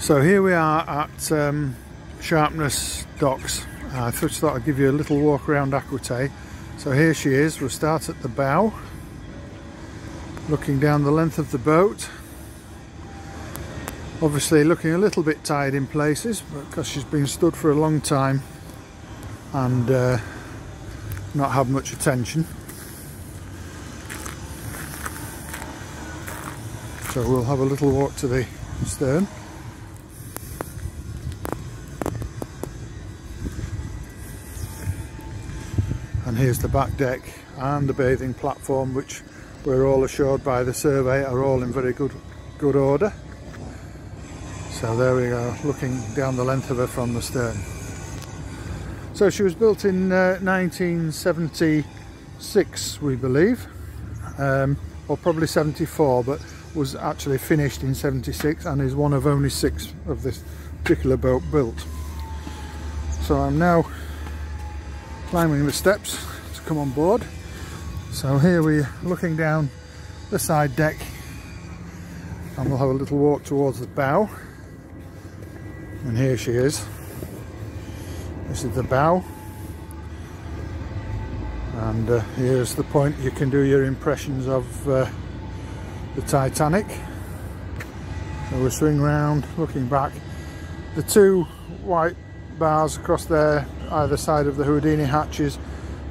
So here we are at Sharpness Docks. I just thought I'd give you a little walk around Aquitay. So here she is. We'll start at the bow, looking down the length of the boat. Obviously looking a little bit tired in places because she's been stood for a long time and not had much attention. So we'll have a little walk to the stern. And here's the back deck and the bathing platform, which we're all assured by the survey are all in very good order. So there we go, looking down the length of her from the stern. So she was built in 1976, we believe, or probably 74, but was actually finished in 76 and is one of only 6 of this particular boat built. So I'm now climbing the steps to come on board. So here we're looking down the side deck and we'll have a little walk towards the bow. And here she is. This is the bow. And here's the point you can do your impressions of the Titanic. So we'll swing round, looking back. The 2 white bars across there, either side of the Houdini hatches,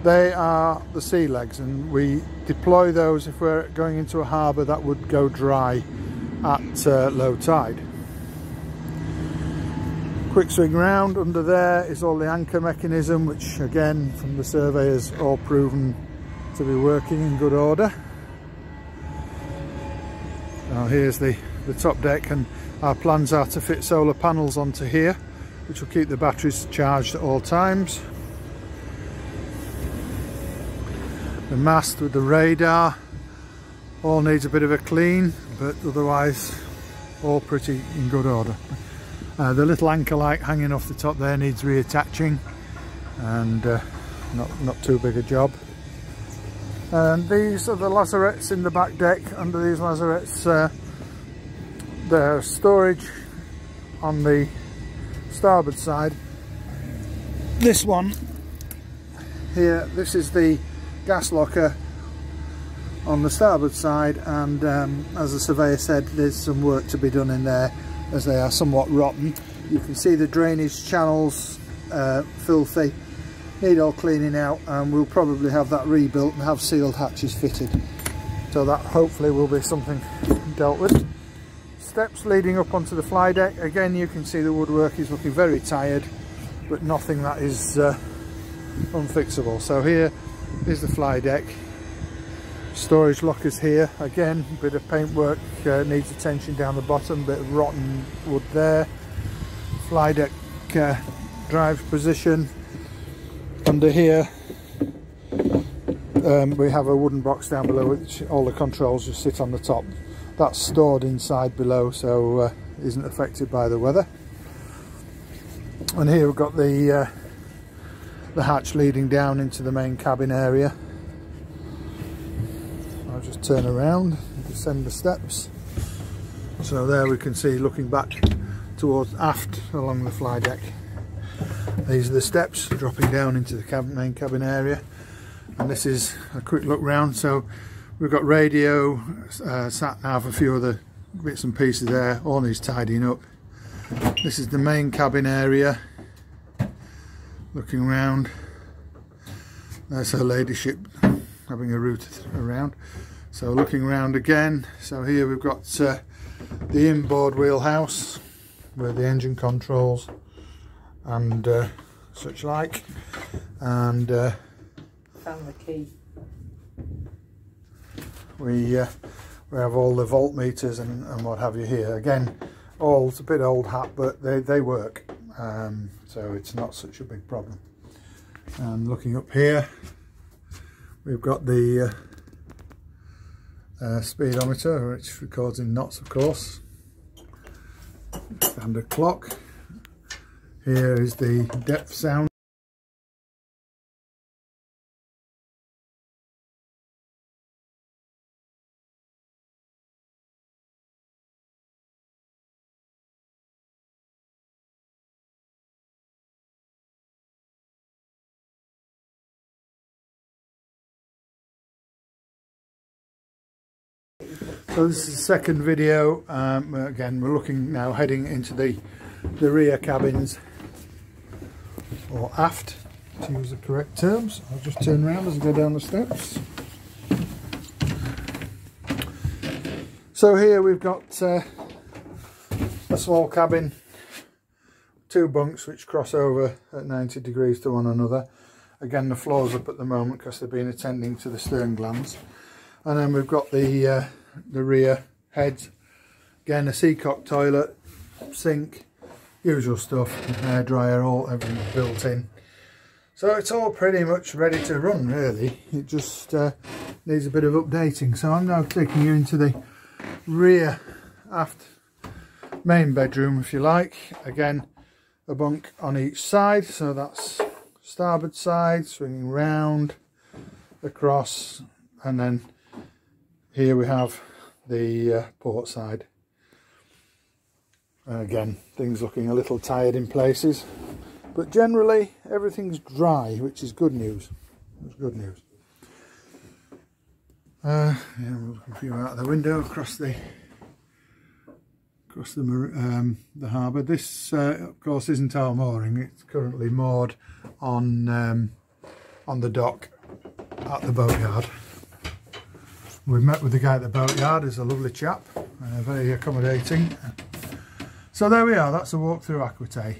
they are the sea legs, and we deploy those if we're going into a harbour that would go dry at low tide. Quick swing round. Under there is all the anchor mechanism, which again from the surveyors all proven to be working in good order. Now here's the top deck, and our plans are to fit solar panels onto here, which will keep the batteries charged at all times. The mast with the radar all needs a bit of a clean, but otherwise all pretty in good order. The little anchor light hanging off the top there needs reattaching, and not too big a job. And these are the lazarettes in the back deck. Under these lazarettes there's storage on the starboard side. This one here, this is the gas locker on the starboard side, and as the surveyor said, there's some work to be done in there as they are somewhat rotten. You can see the drainage channels filthy, need all cleaning out, and we'll probably have that rebuilt and have sealed hatches fitted. So that hopefully will be something dealt with. Steps leading up onto the fly deck. Again, you can see the woodwork is looking very tired, but nothing that is unfixable. So here is the fly deck. Storage lockers here. Again, a bit of paintwork needs attention down the bottom, bit of rotten wood there. Fly deck drive position. Under here we have a wooden box down below, which all the controls just sit on the top. That's stored inside below, so isn't affected by the weather. And here we've got the hatch leading down into the main cabin area. I'll just turn around and descend the steps. So there we can see, looking back towards aft along the fly deck, these are the steps dropping down into the main cabin area. And this is a quick look round. So we've got radio, sat nav, a few other bits and pieces there, all needs tidying up. This is the main cabin area. Looking round, there's her ladyship having a route around. So looking round again, so here we've got the inboard wheelhouse with the engine controls and such like, and found the key. We have all the voltmeters and what have you here. Again, all it's a bit old hat, but they work, so it's not such a big problem. And looking up here, we've got the speedometer, which records in knots, of course. Standard clock. Here is the depth sound. So this is the second video. Again, we're looking now, heading into the rear cabins, or aft to use the correct terms. I'll just turn around as I go down the steps. So here we've got a small cabin, 2 bunks which cross over at 90 degrees to one another. Again, the floor's up at the moment because they've been attending to the stern glands. And then we've got the rear heads. Again, a seacock toilet, sink, usual stuff, hair dryer, everything's built in. So it's all pretty much ready to run, really. It just needs a bit of updating. So I'm now taking you into the rear aft main bedroom, if you like. Again, a bunk on each side, so that's starboard side, swinging round across, and then here we have the port side. And again, things looking a little tired in places, but generally everything's dry, which is good news. It's good news. Yeah, we'll look a few out the window across the harbour. This, of course, isn't our mooring. It's currently moored on the dock at the boatyard. We've met with the guy at the boatyard. He's a lovely chap, very accommodating. So there we are. That's a walk through Aquitay.